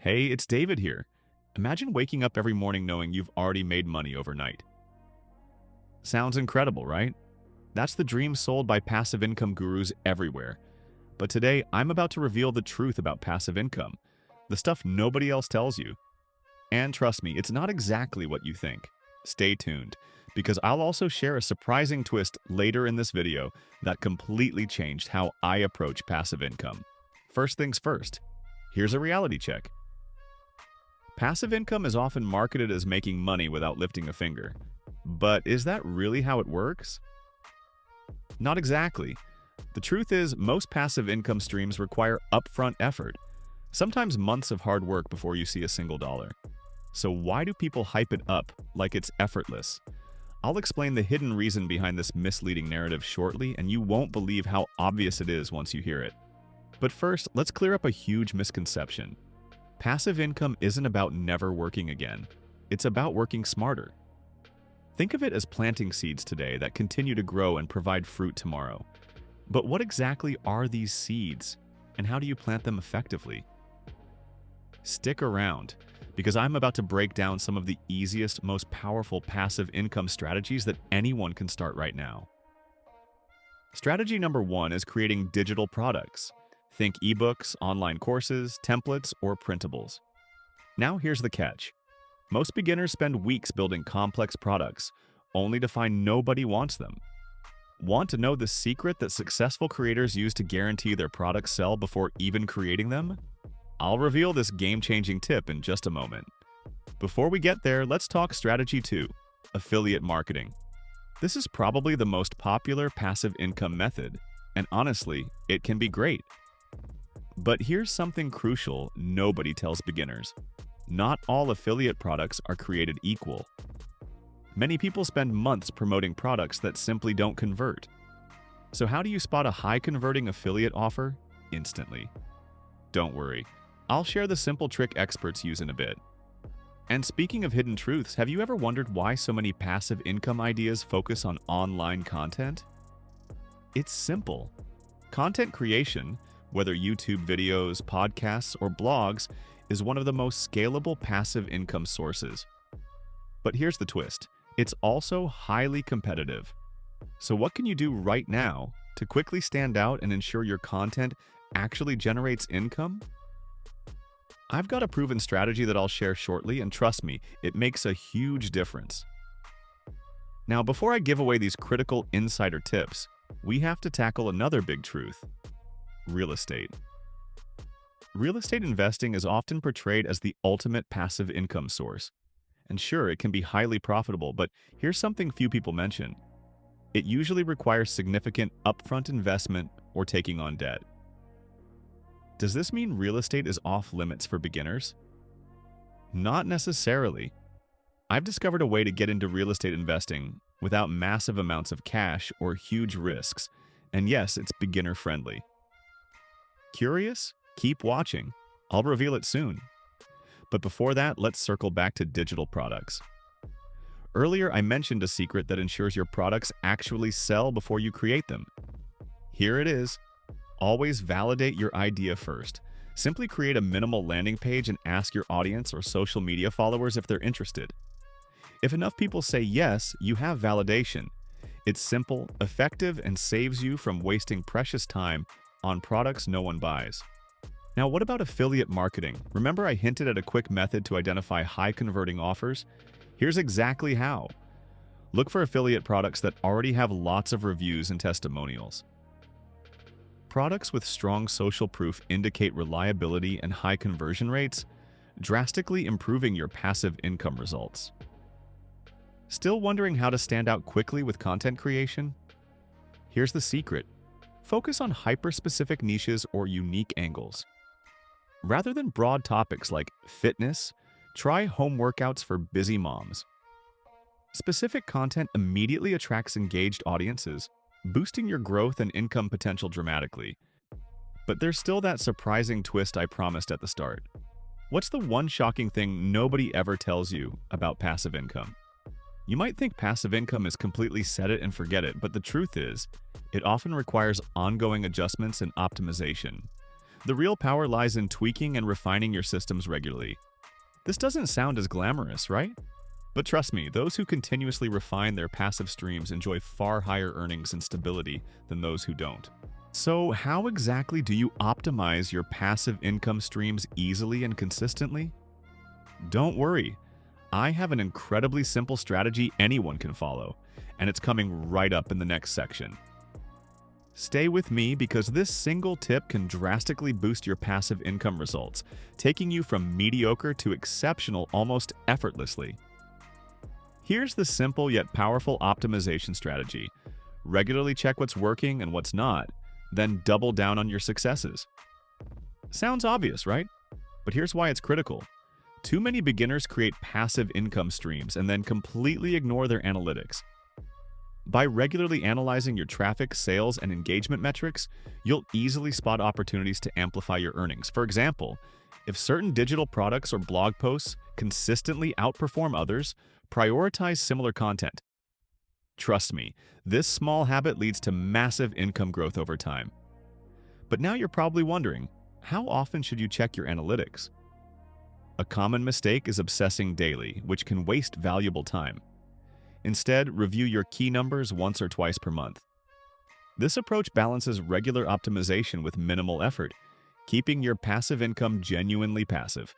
Hey, it's David here. Imagine waking up every morning knowing you've already made money overnight. Sounds incredible, right? That's the dream sold by passive income gurus everywhere. But today, I'm about to reveal the truth about passive income, the stuff nobody else tells you. And trust me, it's not exactly what you think. Stay tuned, because I'll also share a surprising twist later in this video that completely changed how I approach passive income. First things first, here's a reality check. Passive income is often marketed as making money without lifting a finger. But is that really how it works? Not exactly. The truth is, most passive income streams require upfront effort, sometimes months of hard work before you see a single dollar. So why do people hype it up like it's effortless? I'll explain the hidden reason behind this misleading narrative shortly, and you won't believe how obvious it is once you hear it. But first, let's clear up a huge misconception. Passive income isn't about never working again. It's about working smarter. Think of it as planting seeds today that continue to grow and provide fruit tomorrow. But what exactly are these seeds, and how do you plant them effectively? Stick around, because I'm about to break down some of the easiest, most powerful passive income strategies that anyone can start right now. Strategy number 1 is creating digital products. Think ebooks, online courses, templates, or printables. Now here's the catch. Most beginners spend weeks building complex products, only to find nobody wants them. Want to know the secret that successful creators use to guarantee their products sell before even creating them? I'll reveal this game-changing tip in just a moment. Before we get there, let's talk strategy 2, affiliate marketing. This is probably the most popular passive income method, and honestly, it can be great. But here's something crucial nobody tells beginners. Not all affiliate products are created equal. Many people spend months promoting products that simply don't convert. So how do you spot a high-converting affiliate offer instantly? Don't worry, I'll share the simple trick experts use in a bit. And speaking of hidden truths, have you ever wondered why so many passive income ideas focus on online content? It's simple. Content creation, whether YouTube videos, podcasts, or blogs, is one of the most scalable passive income sources. But here's the twist. It's also highly competitive. So what can you do right now to quickly stand out and ensure your content actually generates income? I've got a proven strategy that I'll share shortly, and trust me, it makes a huge difference. Now, before I give away these critical insider tips, we have to tackle another big truth: real estate. Real estate investing is often portrayed as the ultimate passive income source. And sure, it can be highly profitable, but here's something few people mention. It usually requires significant upfront investment or taking on debt. Does this mean real estate is off limits for beginners? Not necessarily. I've discovered a way to get into real estate investing without massive amounts of cash or huge risks, and yes, it's beginner-friendly. Curious? Keep watching. I'll reveal it soon. But before that, let's circle back to digital products. Earlier, I mentioned a secret that ensures your products actually sell before you create them. Here it is. Always validate your idea first. Simply create a minimal landing page and ask your audience or social media followers if they're interested. If enough people say yes, you have validation. It's simple, effective, and saves you from wasting precious time on products no one buys. Now, what about affiliate marketing? Remember I hinted at a quick method to identify high-converting offers? Here's exactly how. Look for affiliate products that already have lots of reviews and testimonials. Products with strong social proof indicate reliability and high conversion rates, drastically improving your passive income results. Still wondering how to stand out quickly with content creation? Here's the secret. Focus on hyper-specific niches or unique angles. Rather than broad topics like fitness, try home workouts for busy moms. Specific content immediately attracts engaged audiences, boosting your growth and income potential dramatically. But there's still that surprising twist I promised at the start. What's the one shocking thing nobody ever tells you about passive income? You might think passive income is completely set it and forget it, but the truth is, it often requires ongoing adjustments and optimization. The real power lies in tweaking and refining your systems regularly. This doesn't sound as glamorous, right? But trust me, those who continuously refine their passive streams enjoy far higher earnings and stability than those who don't. So, how exactly do you optimize your passive income streams easily and consistently? Don't worry, I have an incredibly simple strategy anyone can follow, and it's coming right up in the next section. Stay with me because this single tip can drastically boost your passive income results, taking you from mediocre to exceptional almost effortlessly. Here's the simple yet powerful optimization strategy. Regularly check what's working and what's not, then double down on your successes. Sounds obvious, right? But here's why it's critical. Too many beginners create passive income streams and then completely ignore their analytics. By regularly analyzing your traffic, sales, and engagement metrics, you'll easily spot opportunities to amplify your earnings. For example, if certain digital products or blog posts consistently outperform others, prioritize similar content. Trust me, this small habit leads to massive income growth over time. But now you're probably wondering, how often should you check your analytics? A common mistake is obsessing daily, which can waste valuable time. Instead, review your key numbers once or twice per month. This approach balances regular optimization with minimal effort, keeping your passive income genuinely passive.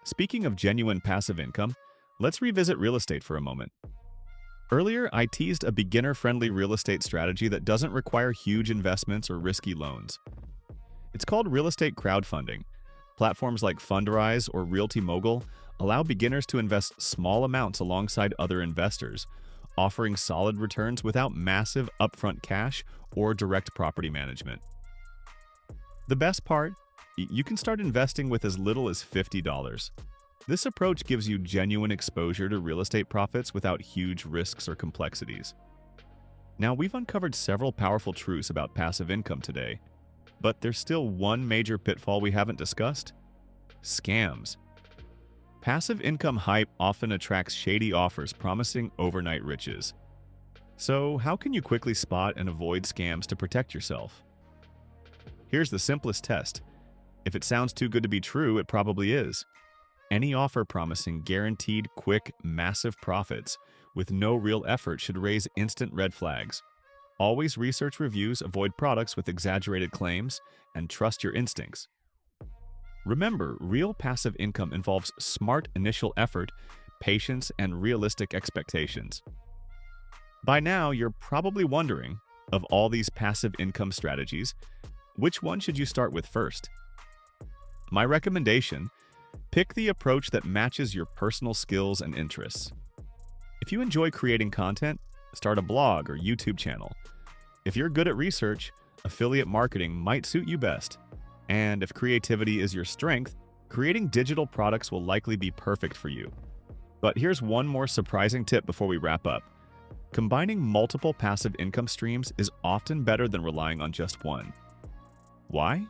Speaking of genuine passive income, let's revisit real estate for a moment. Earlier, I teased a beginner-friendly real estate strategy that doesn't require huge investments or risky loans. It's called real estate crowdfunding. Platforms like Fundrise or Realty Mogul allow beginners to invest small amounts alongside other investors, offering solid returns without massive upfront cash or direct property management. The best part? You can start investing with as little as $50. This approach gives you genuine exposure to real estate profits without huge risks or complexities. Now, we've uncovered several powerful truths about passive income today, but there's still one major pitfall we haven't discussed: scams. Passive income hype often attracts shady offers promising overnight riches. So, how can you quickly spot and avoid scams to protect yourself? Here's the simplest test. If it sounds too good to be true, it probably is. Any offer promising guaranteed, quick, massive profits with no real effort should raise instant red flags. Always research reviews, avoid products with exaggerated claims, and trust your instincts. Remember, real passive income involves smart initial effort, patience, and realistic expectations. By now, you're probably wondering, of all these passive income strategies, which one should you start with first? My recommendation: pick the approach that matches your personal skills and interests. If you enjoy creating content, start a blog or YouTube channel. If you're good at research, affiliate marketing might suit you best. And if creativity is your strength, creating digital products will likely be perfect for you. But here's one more surprising tip before we wrap up. Combining multiple passive income streams is often better than relying on just one. Why?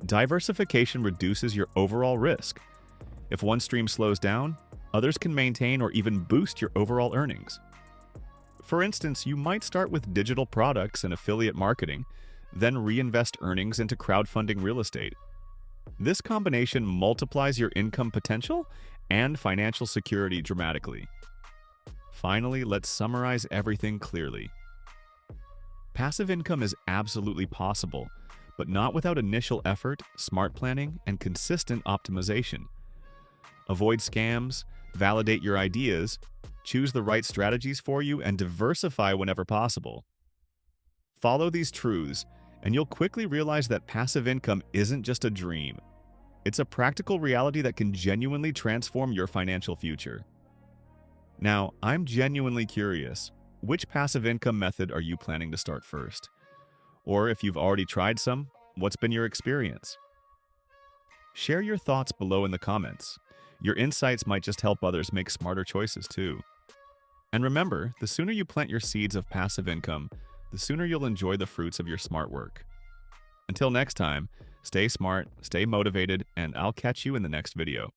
Diversification reduces your overall risk. If one stream slows down, others can maintain or even boost your overall earnings. For instance, you might start with digital products and affiliate marketing, then reinvest earnings into crowdfunding real estate. This combination multiplies your income potential and financial security dramatically. Finally, let's summarize everything clearly. Passive income is absolutely possible, but not without initial effort, smart planning, and consistent optimization. Avoid scams, validate your ideas, choose the right strategies for you, and diversify whenever possible. Follow these truths, and you'll quickly realize that passive income isn't just a dream. It's a practical reality that can genuinely transform your financial future. Now, I'm genuinely curious, which passive income method are you planning to start first? Or if you've already tried some, what's been your experience? Share your thoughts below in the comments. Your insights might just help others make smarter choices too. And remember, the sooner you plant your seeds of passive income, the sooner you'll enjoy the fruits of your smart work. Until next time, stay smart, stay motivated, and I'll catch you in the next video.